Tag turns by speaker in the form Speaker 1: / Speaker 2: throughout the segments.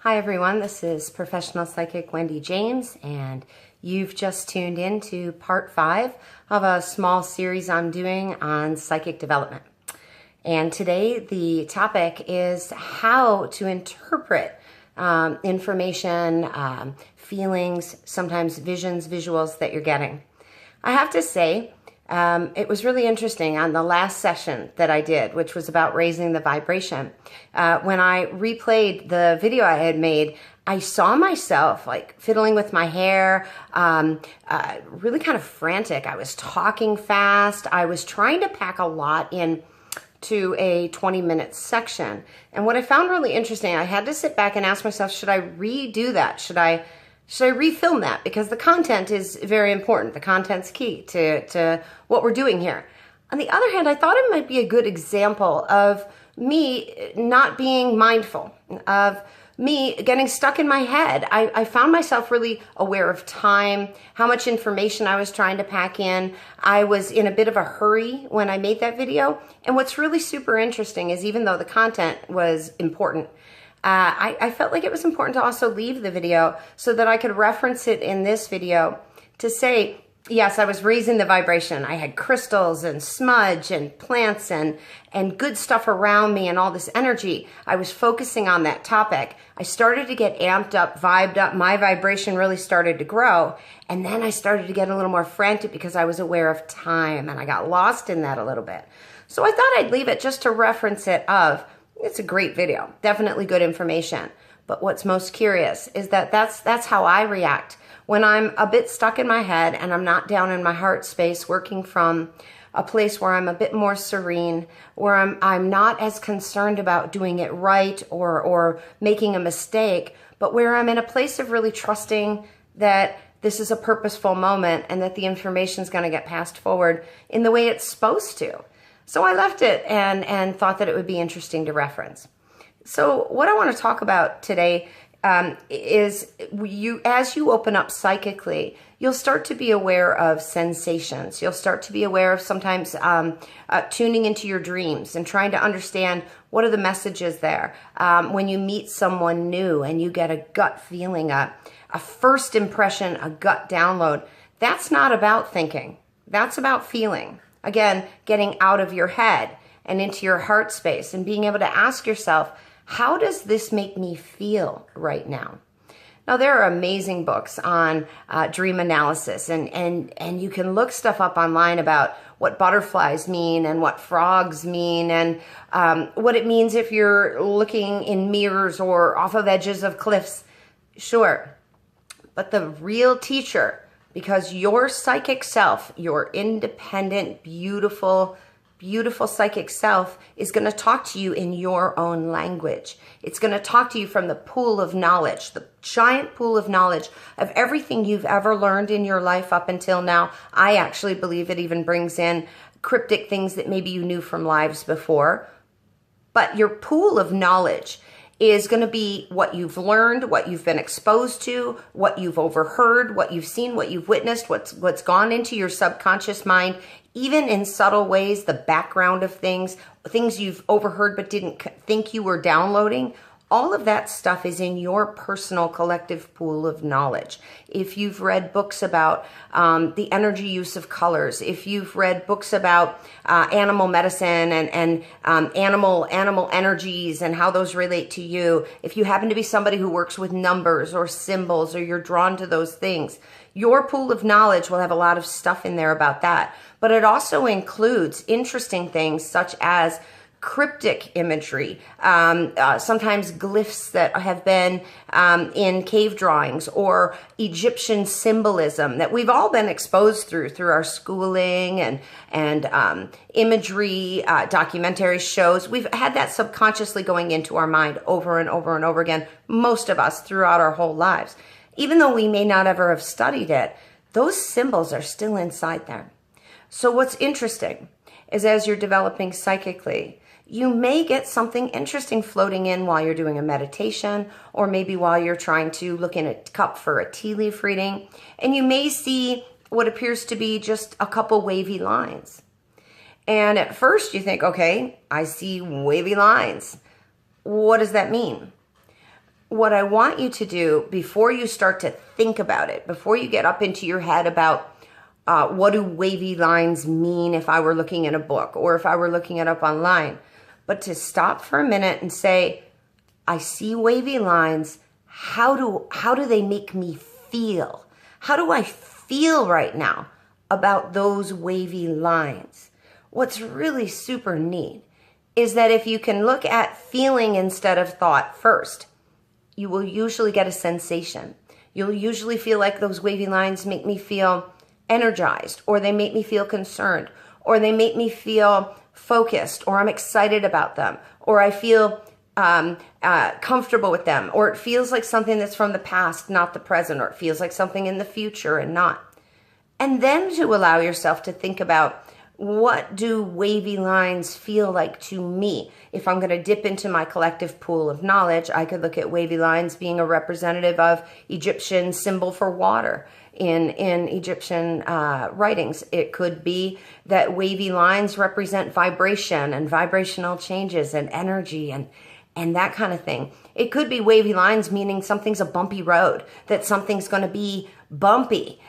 Speaker 1: Hi everyone, this is professional psychic Wendy James, and you've just tuned in to part 5 of a small series I'm doing on psychic development. And today the topic is how to interpret information, feelings, sometimes visions, visuals that you're getting. I have to say, it was really interesting on the last session that I did, which was about raising the vibration. When I replayed the video I had made, I saw myself like fiddling with my hair, really kind of frantic. I was talking fast. I was trying to pack a lot in to a 20-minute section. And what I found really interesting, I had to sit back and ask myself, should I redo that? Should I refilm that? Because the content is very important. The content's key to what we're doing here. On the other hand, I thought it might be a good example of me not being mindful, of me getting stuck in my head. I found myself really aware of time, how much information I was trying to pack in. I was in a bit of a hurry when I made that video. And what's really super interesting is even though the content was important, I felt like it was important to also leave the video so that I could reference it in this video to say, yes, I was raising the vibration. I had crystals and smudge and plants and good stuff around me and all this energy. I was focusing on that topic. I started to get amped up, vibed up. My vibration really started to grow. And then I started to get a little more frantic because I was aware of time and I got lost in that a little bit. So I thought I'd leave it just to reference it of, it's a great video, definitely good information. But what's most curious is that that's how I react when I'm a bit stuck in my head and I'm not down in my heart space, working from a place where I'm a bit more serene, where I'm not as concerned about doing it right or making a mistake, but where I'm in a place of really trusting that this is a purposeful moment and that the information is going to get passed forward in the way it's supposed to. So I left it and thought that it would be interesting to reference. So what I want to talk about today is as you open up psychically, you'll start to be aware of sensations. You'll start to be aware of sometimes tuning into your dreams and trying to understand what are the messages there. When you meet someone new and you get a gut feeling, a first impression, a gut download, that's not about thinking. That's about feeling. Again, getting out of your head and into your heart space and being able to ask yourself, how does this make me feel right now? Now, there are amazing books on dream analysis, and you can look stuff up online about what butterflies mean and what frogs mean and what it means if you're looking in mirrors or off of edges of cliffs. Sure, but the real teacher, because your psychic self, your independent, beautiful psychic self is going to talk to you in your own language. It's going to talk to you from the pool of knowledge, the giant pool of knowledge of everything you've ever learned in your life up until now. I actually believe it even brings in cryptic things that maybe you knew from lives before. But your pool of knowledge is going to be what you've learned, what you've been exposed to, what you've overheard, what you've seen, what you've witnessed, what's gone into your subconscious mind, even in subtle ways, the background of things you've overheard but didn't think you were downloading. All of that stuff is in your personal collective pool of knowledge. If you've read books about the energy use of colors, if you've read books about animal medicine and animal energies and how those relate to you, if you happen to be somebody who works with numbers or symbols or you're drawn to those things, your pool of knowledge will have a lot of stuff in there about that. But it also includes interesting things such as cryptic imagery, sometimes glyphs that have been in cave drawings, or Egyptian symbolism that we've all been exposed through our schooling and imagery, documentary shows. We've had that subconsciously going into our mind over and over and over again, most of us throughout our whole lives. Even though we may not ever have studied it, those symbols are still inside there. So what's interesting is as you're developing psychically, you may get something interesting floating in while you're doing a meditation, or maybe while you're trying to look in a cup for a tea leaf reading, and you may see what appears to be just a couple wavy lines. And at first you think, okay, I see wavy lines. What does that mean? what I want you to do before you start to think about it, before you get up into your head about what do wavy lines mean if I were looking at a book or if I were looking it up online, but to stop for a minute and say, I see wavy lines. How do they make me feel? How do I feel right now about those wavy lines? What's really super neat is that if you can look at feeling instead of thought first, you will usually get a sensation. You'll usually feel like those wavy lines make me feel energized, or they make me feel concerned, or they make me feel focused, or I'm excited about them, or I feel comfortable with them, or it feels like something that's from the past, not the present, or it feels like something in the future and not. And then to allow yourself to think about, what do wavy lines feel like to me? If I'm going to dip into my collective pool of knowledge, I could look at wavy lines being a representative of Egyptian symbol for water in Egyptian writings. It could be that wavy lines represent vibration and vibrational changes and energy and that kind of thing. It could be wavy lines meaning something's a bumpy road, that something's going to be bumpy.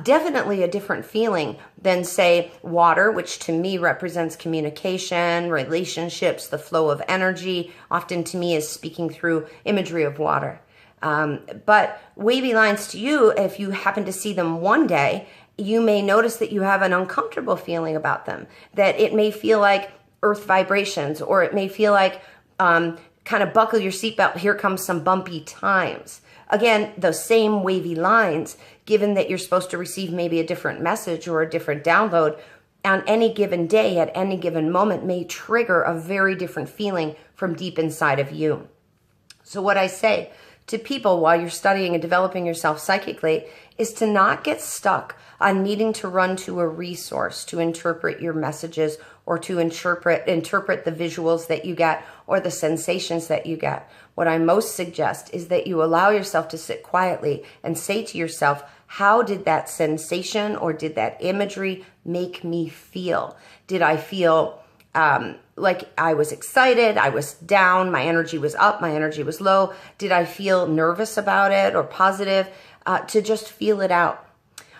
Speaker 1: Definitely a different feeling than, say, water, which to me represents communication, relationships, the flow of energy. Often to me is speaking through imagery of water. But wavy lines to you, if you happen to see them one day, you may notice that you have an uncomfortable feeling about them, that it may feel like earth vibrations, or it may feel like kind of buckle your seatbelt, here comes some bumpy times. Again, those same wavy lines, given that you're supposed to receive maybe a different message or a different download on any given day, at any given moment, may trigger a very different feeling from deep inside of you. So what I say to people while you're studying and developing yourself psychically is to not get stuck on needing to run to a resource to interpret your messages, or to interpret the visuals that you get or the sensations that you get. What I most suggest is that you allow yourself to sit quietly and say to yourself, how did that sensation or did that imagery make me feel? Did I feel like I was excited, I was down, my energy was up, my energy was low? Did I feel nervous about it or positive? To just feel it out.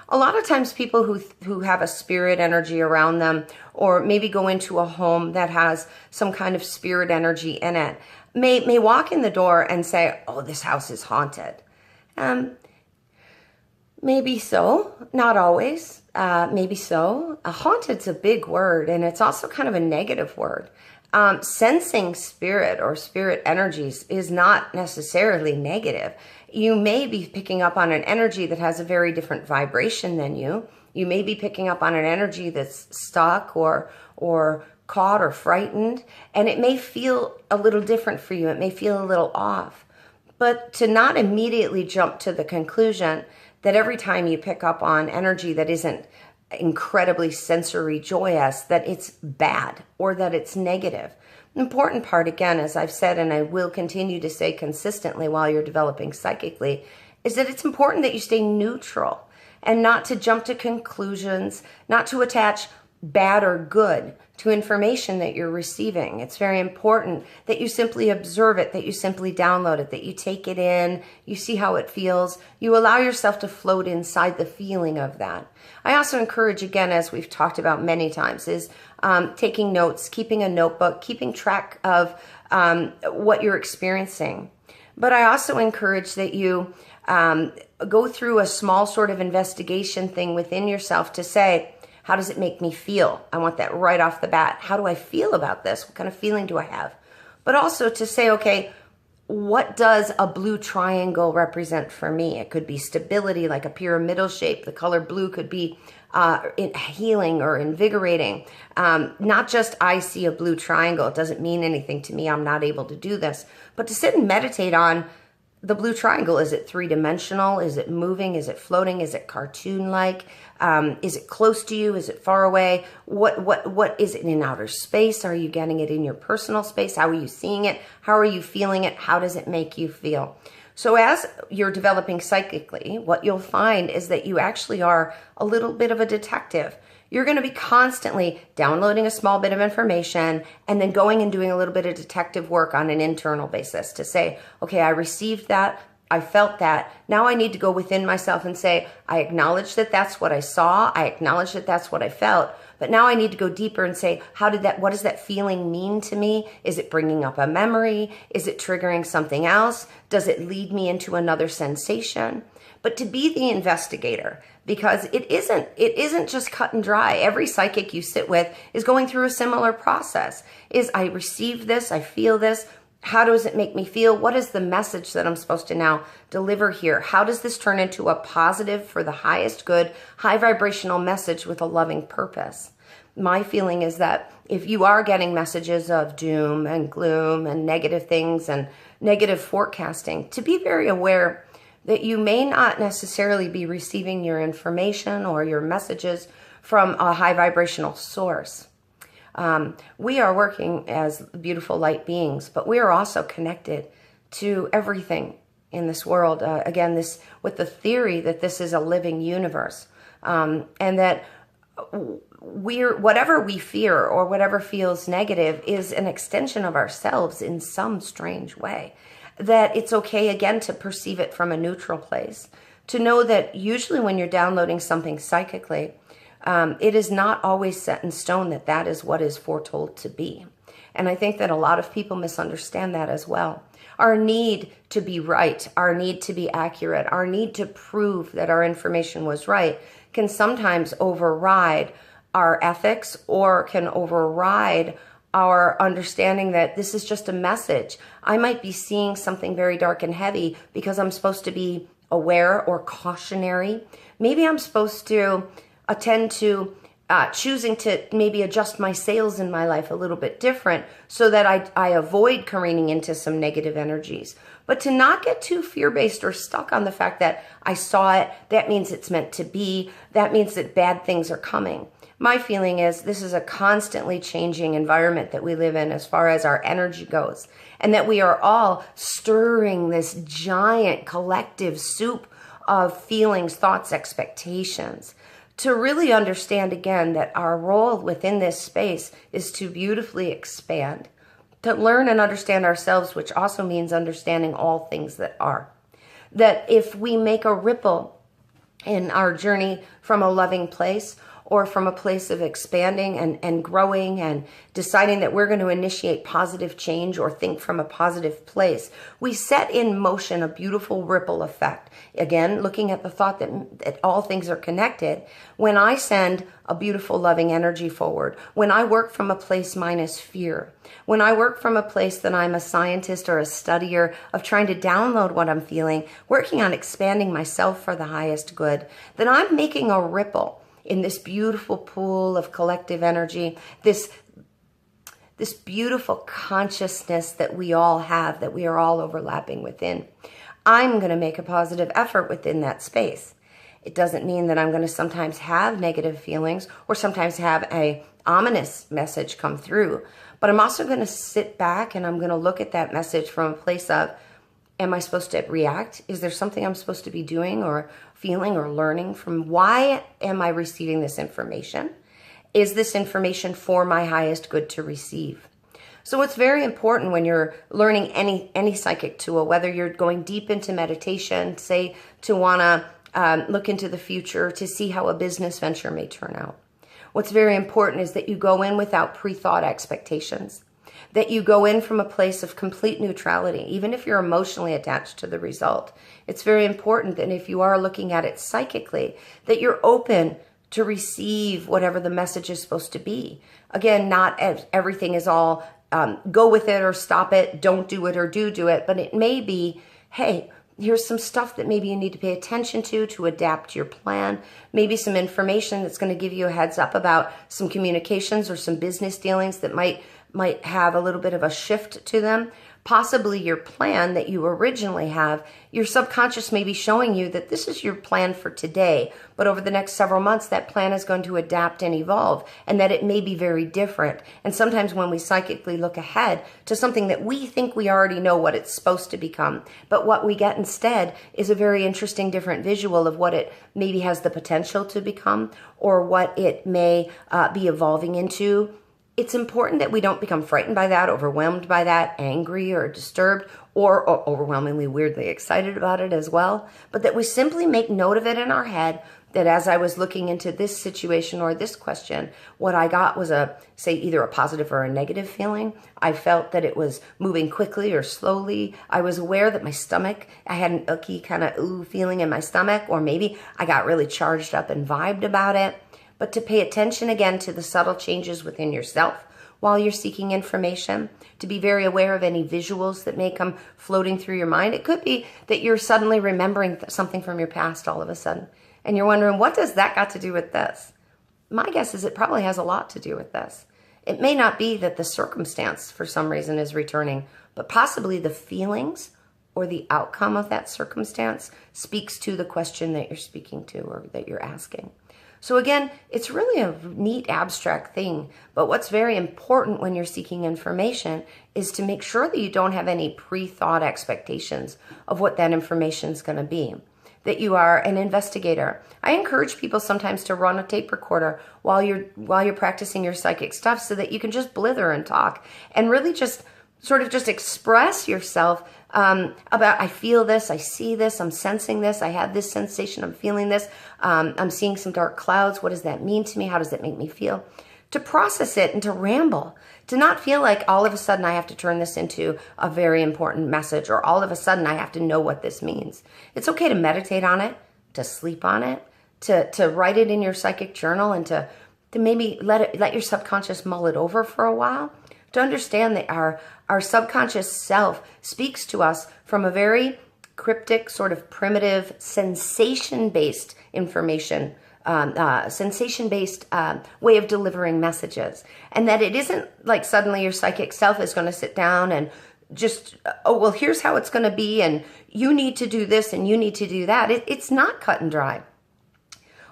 Speaker 1: A lot of times people who have a spirit energy around them, or maybe go into a home that has some kind of spirit energy in it, may walk in the door and say, oh, this house is haunted. Maybe so, not always. Maybe so. Haunted's a big word, and it's also kind of a negative word. Sensing spirit or spirit energies is not necessarily negative. You may be picking up on an energy that has a very different vibration than you. You may be picking up on an energy that's stuck or caught or frightened, and it may feel a little different for you. It may feel a little off. But to not immediately jump to the conclusion that every time you pick up on energy that isn't incredibly sensory joyous, that it's bad or that it's negative. The important part, again, as I've said, and I will continue to say consistently while you're developing psychically, is that it's important that you stay neutral and not to jump to conclusions, not to attach bad or good to information that you're receiving. It's very important that you simply observe it, that you simply download it, that you take it in, you see how it feels, you allow yourself to float inside the feeling of that. I also encourage, again, as we've talked about many times, is taking notes, keeping a notebook, keeping track of what you're experiencing. But I also encourage that you go through a small sort of investigation thing within yourself to say, how does it make me feel? I want that right off the bat. How do I feel about this? What kind of feeling do I have? But also to say, okay, what does a blue triangle represent for me? It could be stability, like a pyramidal shape. The color blue could be healing or invigorating. Not just I see a blue triangle. It doesn't mean anything to me. I'm not able to do this. But to sit and meditate on the blue triangle. Is it three-dimensional? Is it moving? Is it floating? Is it cartoon-like? Is it close to you? Is it far away? What is it in outer space? Are you getting it in your personal space? How are you seeing it? How are you feeling it? How does it make you feel? So as you're developing psychically, what you'll find is that you actually are a little bit of a detective. You're going to be constantly downloading a small bit of information and then going and doing a little bit of detective work on an internal basis to say, okay, I received that. I felt that. Now I need to go within myself and say, I acknowledge that that's what I saw. I acknowledge that that's what I felt. But now I need to go deeper and say, what does that feeling mean to me? Is it bringing up a memory? Is it triggering something else? Does it lead me into another sensation? But to be the investigator, because it isn't just cut and dry. Every psychic you sit with is going through a similar process. I receive this, I feel this. How does it make me feel? What is the message that I'm supposed to now deliver here? How does this turn into a positive for the highest good, high vibrational message with a loving purpose? My feeling is that if you are getting messages of doom and gloom and negative things and negative forecasting, to be very aware that you may not necessarily be receiving your information or your messages from a high vibrational source. We are working as beautiful light beings, but we are also connected to everything in this world. Again, with the theory that this is a living universe, and that whatever we fear or whatever feels negative is an extension of ourselves in some strange way. That it's okay, again, to perceive it from a neutral place. To know that usually when you're downloading something psychically, it is not always set in stone that that is what is foretold to be. And I think that a lot of people misunderstand that as well. Our need to be right, our need to be accurate, our need to prove that our information was right can sometimes override our ethics or can override our understanding that this is just a message. I might be seeing something very dark and heavy because I'm supposed to be aware or cautionary. Maybe I'm supposed to attend to choosing to maybe adjust my sails in my life a little bit different so that I avoid careening into some negative energies. But to not get too fear-based or stuck on the fact that I saw it, that means it's meant to be, that means that bad things are coming. My feeling is this is a constantly changing environment that we live in as far as our energy goes, and that we are all stirring this giant collective soup of feelings, thoughts, expectations. To really understand again that our role within this space is to beautifully expand, to learn and understand ourselves, which also means understanding all things that are. That if we make a ripple in our journey from a loving place, or from a place of expanding and growing and deciding that we're going to initiate positive change or think from a positive place, we set in motion a beautiful ripple effect. Again, looking at the thought that all things are connected, when I send a beautiful loving energy forward, when I work from a place minus fear, when I work from a place that I'm a scientist or a studier of trying to download what I'm feeling, working on expanding myself for the highest good, then I'm making a ripple in this beautiful pool of collective energy, this beautiful consciousness that we all have, that we are all overlapping within. I'm going to make a positive effort within that space. It doesn't mean that I'm going to sometimes have negative feelings or sometimes have a ominous message come through, but I'm also going to sit back and I'm going to look at that message from a place of, am I supposed to react? Is there something I'm supposed to be doing or feeling or learning from? Why am I receiving this information? Is this information for my highest good to receive? So it's very important when you're learning any psychic tool, whether you're going deep into meditation, say to want to look into the future to see how a business venture may turn out. What's very important is that you go in without pre-thought expectations. That you go in from a place of complete neutrality, even if you're emotionally attached to the result. It's very important that if you are looking at it psychically, that you're open to receive whatever the message is supposed to be. Again, not everything is all go with it or stop it, don't do it or do it, but it may be, hey, here's some stuff that maybe you need to pay attention to adapt your plan. Maybe some information that's going to give you a heads up about some communications or some business dealings that might have a little bit of a shift to them. possibly your plan that you originally have, your subconscious may be showing you that this is your plan for today, but over the next several months, that plan is going to adapt and evolve, and that it may be very different. And sometimes when we psychically look ahead to something that we think we already know what it's supposed to become, but what we get instead is a very interesting different visual of what it maybe has the potential to become, or what it may be evolving into. It's important that we don't become frightened by that, overwhelmed by that, angry or disturbed, or overwhelmingly weirdly excited about it as well, but that we simply make note of it in our head, that as I was looking into this situation or this question, what I got was either a positive or a negative feeling. I felt that it was moving quickly or slowly. I was aware that my stomach, I had an icky kind of ooh feeling in my stomach, or maybe I got really charged up and vibed about it. But to pay attention again to the subtle changes within yourself while you're seeking information, to be very aware of any visuals that may come floating through your mind. It could be that you're suddenly remembering something from your past all of a sudden, and you're wondering, what does that got to do with this? My guess is it probably has a lot to do with this. It may not be that the circumstance for some reason is returning, but possibly the feelings or the outcome of that circumstance speaks to the question that you're speaking to or that you're asking. So again, it's really a neat abstract thing, but what's very important when you're seeking information is to make sure that you don't have any pre-thought expectations of what that information is going to be, that you are an investigator. I encourage people sometimes to run a tape recorder while you're practicing your psychic stuff, so that you can just blither and talk and really just sort of just express yourself about, I feel this, I see this, I'm sensing this, I have this sensation, I'm feeling this, I'm seeing some dark clouds, what does that mean to me, how does it make me feel? To process it and to ramble, to not feel like all of a sudden I have to turn this into a very important message, or all of a sudden I have to know what this means. It's okay to meditate on it, to sleep on it, to write it in your psychic journal, and to maybe let your subconscious mull it over for a while, to understand that our subconscious self speaks to us from a very cryptic, sort of primitive, sensation-based information, sensation-based way of delivering messages. And that it isn't like suddenly your psychic self is going to sit down and just, oh, well, here's how it's going to be, and you need to do this and you need to do that. It's not cut and dry.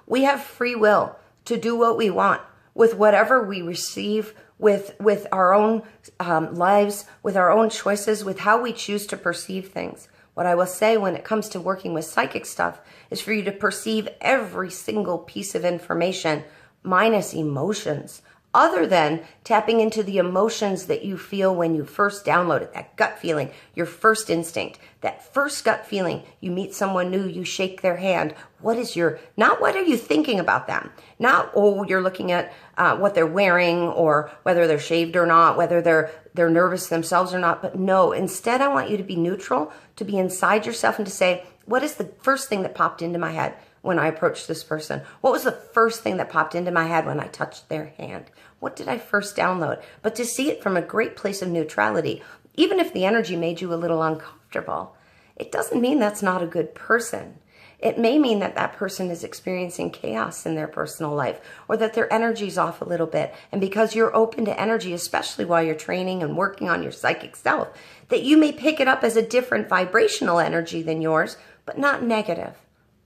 Speaker 1: We have free will to do what we want with whatever we receive, with our own lives, with our own choices, with how we choose to perceive things. What I will say when it comes to working with psychic stuff is for you to perceive every single piece of information minus emotions, other than tapping into the emotions that you feel when you first download it, that gut feeling, your first instinct, that first gut feeling. You meet someone new, you shake their hand. Not what are you thinking about them? Not, oh, you're looking at what they're wearing, or whether they're shaved or not, whether they're nervous themselves or not. But no, instead I want you to be neutral, to be inside yourself, and to say, what is the first thing that popped into my head when I approached this person? What was the first thing that popped into my head when I touched their hand? What did I first download? But to see it from a great place of neutrality, even if the energy made you a little uncomfortable, it doesn't mean that's not a good person. It may mean that that person is experiencing chaos in their personal life, or that their energy's off a little bit. And because you're open to energy, especially while you're training and working on your psychic self, that you may pick it up as a different vibrational energy than yours, but not negative.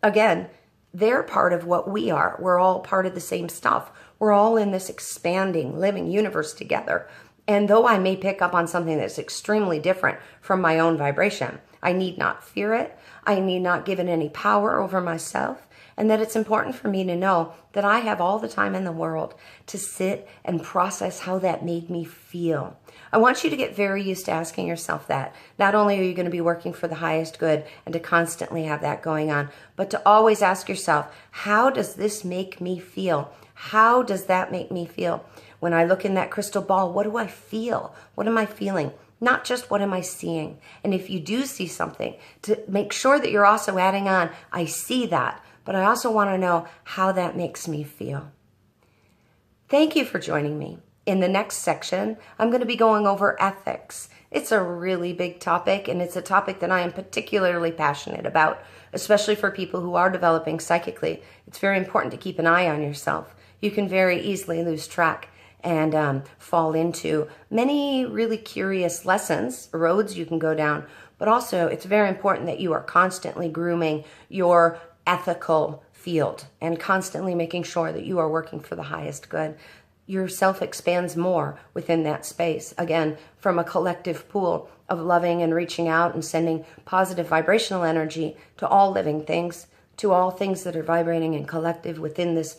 Speaker 1: Again, they're part of what we are. We're all part of the same stuff. We're all in this expanding, living universe together. And though I may pick up on something that's extremely different from my own vibration, I need not fear it. I need not give it any power over myself. And that it's important for me to know that I have all the time in the world to sit and process how that made me feel. I want you to get very used to asking yourself that. Not only are you going to be working for the highest good and to constantly have that going on, but to always ask yourself, how does this make me feel? How does that make me feel? When I look in that crystal ball, what do I feel? What am I feeling? Not just what am I seeing? And if you do see something, to make sure that you're also adding on, I see that, but I also want to know how that makes me feel. Thank you for joining me. In the next section, I'm going to be going over ethics. It's a really big topic, and it's a topic that I am particularly passionate about, especially for people who are developing psychically. It's very important to keep an eye on yourself. You can very easily lose track. and fall into many really curious lessons, roads you can go down. But also, it's very important that you are constantly grooming your ethical field and constantly making sure that you are working for the highest good. Yourself expands more within that space, again, from a collective pool of loving and reaching out and sending positive vibrational energy to all living things, to all things that are vibrating and collective within this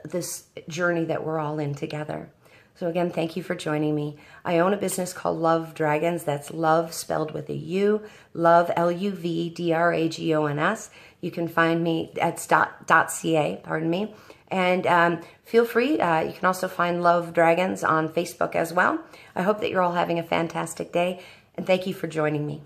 Speaker 1: this journey that we're all in together. So again, thank you for joining me. I own a business called Love Dragons. That's love spelled with a U, love, LUVDRAGONS. You can find me at .ca, pardon me. And feel free, you can also find Love Dragons on Facebook as well. I hope that you're all having a fantastic day, and thank you for joining me.